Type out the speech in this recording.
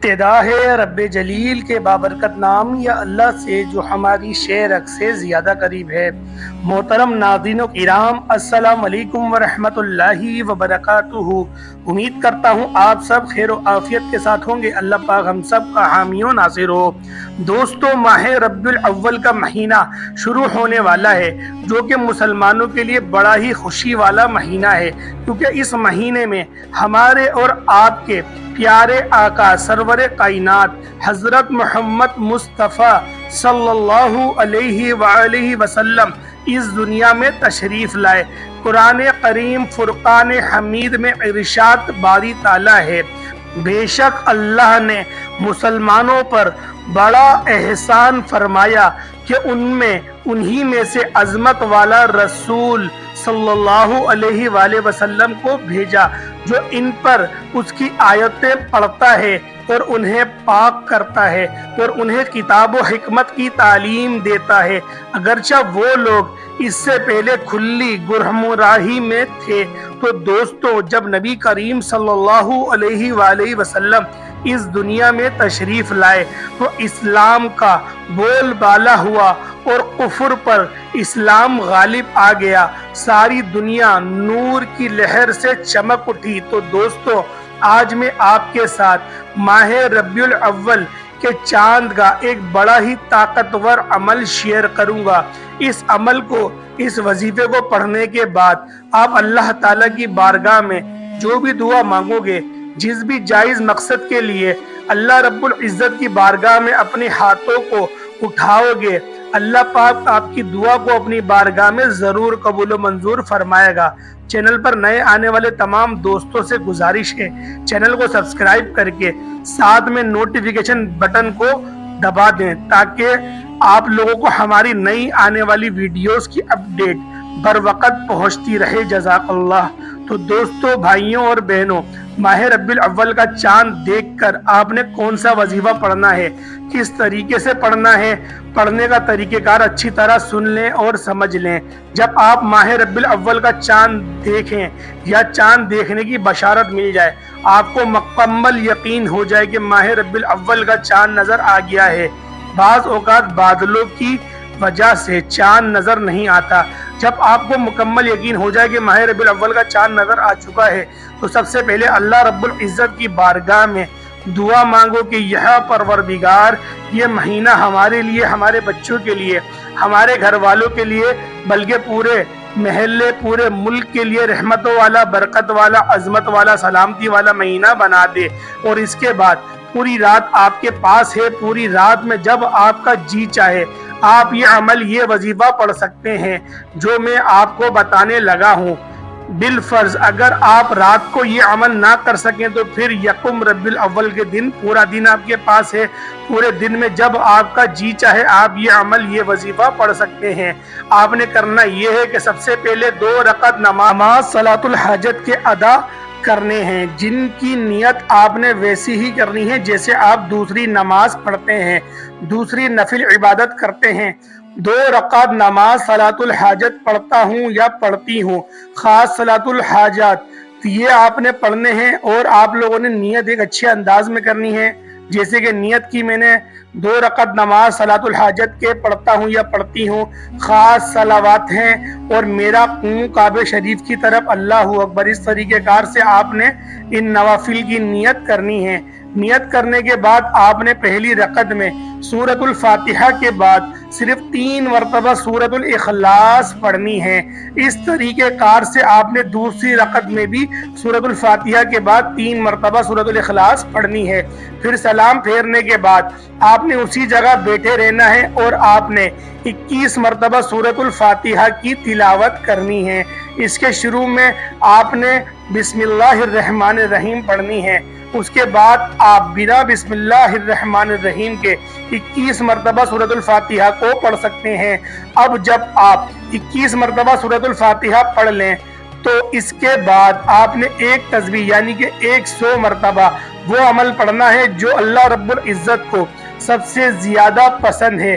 ابتدا ہے رب جلیل کے بابرکت نام یا اللہ سے جو ہماری شعر سے زیادہ قریب ہے۔ محترم ناظرین و کرام، السلام علیکم ورحمۃ اللہ وبرکاتہ۔ امید کرتا ہوں آپ سب خیر و عافیت کے ساتھ ہوں گے۔ اللہ پاک ہم سب کا حامی و ناصر ہو۔ دوستو، ماہ ربیع الاول کا مہینہ شروع ہونے والا ہے، جو کہ مسلمانوں کے لیے بڑا ہی خوشی والا مہینہ ہے، کیونکہ اس مہینے میں ہمارے اور آپ کے پیارے آقا سرور کائنات حضرت محمد مصطفیٰ صلی اللہ علیہ وآلہ وسلم اس دنیا میں تشریف لائے۔ قرآن کریم فرقان حمید میں ارشاد باری تعالیٰ ہے، بے شک اللہ نے مسلمانوں پر بڑا احسان فرمایا کہ انہی میں سے عظمت والا رسول صلی اللہ علیہ وآلہ وسلم کو بھیجا، جو ان پر اس کی آیتیں پڑھتا ہے اور انہیں پاک کرتا ہے اور انہیں کتاب و حکمت کی تعلیم دیتا ہے، اگرچہ وہ لوگ اس سے پہلے کھلی گمراہی میں تھے۔ تو دوستو، جب نبی کریم صلی اللہ علیہ وآلہ وسلم اس دنیا میں تشریف لائے تو اسلام کا بول بالا ہوا اور کفر پر اسلام غالب آ گیا، ساری دنیا نور کی لہر سے چمک اٹھی۔ تو دوستو، آج میں آپ کے ساتھ ماہ ربیع الاول کے چاند کا ایک بڑا ہی طاقتور عمل شیئر کروں گا۔ اس عمل کو، اس وظیفے کو پڑھنے کے بعد آپ اللہ تعالیٰ کی بارگاہ میں جو بھی دعا مانگو گے، جس بھی جائز مقصد کے لیے اللہ رب العزت کی بارگاہ میں اپنے ہاتھوں کو اٹھاؤ گے، اللہ پاک آپ کی دعا کو اپنی بارگاہ میں ضرور قبول و منظور فرمائے گا۔ چینل پر نئے آنے والے تمام دوستوں سے گزارش ہے، چینل کو سبسکرائب کر کے ساتھ میں نوٹیفیکیشن بٹن کو دبا دیں، تاکہ آپ لوگوں کو ہماری نئی آنے والی ویڈیوز کی اپڈیٹ بر وقت پہنچتی رہے۔ جزاک اللہ۔ تو دوستو، بھائیوں اور بہنوں، ماہ ربیع الاول کا چاند دیکھ کر آپ نے کون سا وظیفہ پڑھنا ہے، کس طریقے سے پڑھنا ہے، پڑھنے کا طریقہ کار اچھی طرح سن لیں اور سمجھ لیں۔ جب آپ ماہ ربیع الاول کا چاند دیکھیں یا چاند دیکھنے کی بشارت مل جائے، آپ کو مکمل یقین ہو جائے کہ ماہ ربیع الاول کا چاند نظر آ گیا ہے۔ بعض اوقات بادلوں کی وجہ سے چاند نظر نہیں آتا۔ جب آپ کو مکمل یقین ہو جائے کہ ماہ ربیع الاول کا چاند نظر آ چکا ہے، تو سب سے پہلے اللہ رب العزت کی بارگاہ میں دعا مانگو کہ یہ پروردگار، یہ مہینہ ہمارے لیے، ہمارے بچوں کے لیے، ہمارے گھر والوں کے لیے، بلکہ پورے محلے، پورے ملک کے لیے رحمتوں والا، برکت والا، عظمت والا، سلامتی والا مہینہ بنا دے۔ اور اس کے بعد پوری رات آپ کے پاس ہے، پوری رات میں جب آپ کا جی چاہے آپ یہ عمل، یہ وظیفہ پڑھ سکتے ہیں جو میں آپ کو بتانے لگا ہوں۔ بالفرض اگر آپ رات کو یہ عمل نہ کر سکیں تو پھر یکم ربیع الاول کے دن پورا دن آپ کے پاس ہے، پورے دن میں جب آپ کا جی چاہے آپ یہ عمل، یہ وظیفہ پڑھ سکتے ہیں۔ آپ نے کرنا یہ ہے کہ سب سے پہلے 2 رکعت نماز صلاۃ الحاجت کے ادا کرنے ہیں، جن کی نیت آپ نے ویسی ہی کرنی ہے جیسے آپ دوسری نماز پڑھتے ہیں، دوسری نفل عبادت کرتے ہیں۔ 2 رکعت نماز صلاۃ الحاجت پڑھتا ہوں یا پڑھتی ہوں، خاص صلاۃ الحاجات یہ آپ نے پڑھنے ہیں، اور آپ لوگوں نے نیت ایک اچھے انداز میں کرنی ہے، جیسے کہ نیت کی میں نے 2 رکعت نماز صلاۃ الحاجت کے پڑھتا ہوں یا پڑھتی ہوں، خاص صلوات ہیں، اور میرا منہ کعبہ شریف کی طرف، اللہ اکبر۔ اس طریقے کار سے آپ نے ان نوافل کی نیت کرنی ہے۔ نیت کرنے کے بعد آپ نے پہلی رکعت میں سورۃ الفاتحہ کے بعد صرف 3 مرتبہ سورۃ الاخلاص پڑھنی ہے۔ اس طریقے کار سے آپ نے دوسری رکعت میں بھی سورۃ الفاتحہ کے بعد 3 مرتبہ سورۃ الاخلاص پڑھنی ہے۔ پھر سلام پھیرنے کے بعد آپ نے اسی جگہ بیٹھے رہنا ہے اور آپ نے 21 مرتبہ سورۃ الفاتحہ کی تلاوت کرنی ہے۔ اس کے شروع میں آپ نے بسم اللہ الرحمن الرحیم پڑھنی ہے، اس کے بعد آپ بنا بسم اللہ الرحمن الرحیم کے 21 مرتبہ سورۃ الفاتحہ کو پڑھ سکتے ہیں۔ اب جب آپ 21 مرتبہ سورۃ الفاتحہ پڑھ لیں تو اس کے بعد آپ نے ایک تسبیح یعنی کہ 100 مرتبہ وہ عمل پڑھنا ہے جو اللہ رب العزت کو سب سے زیادہ پسند ہے۔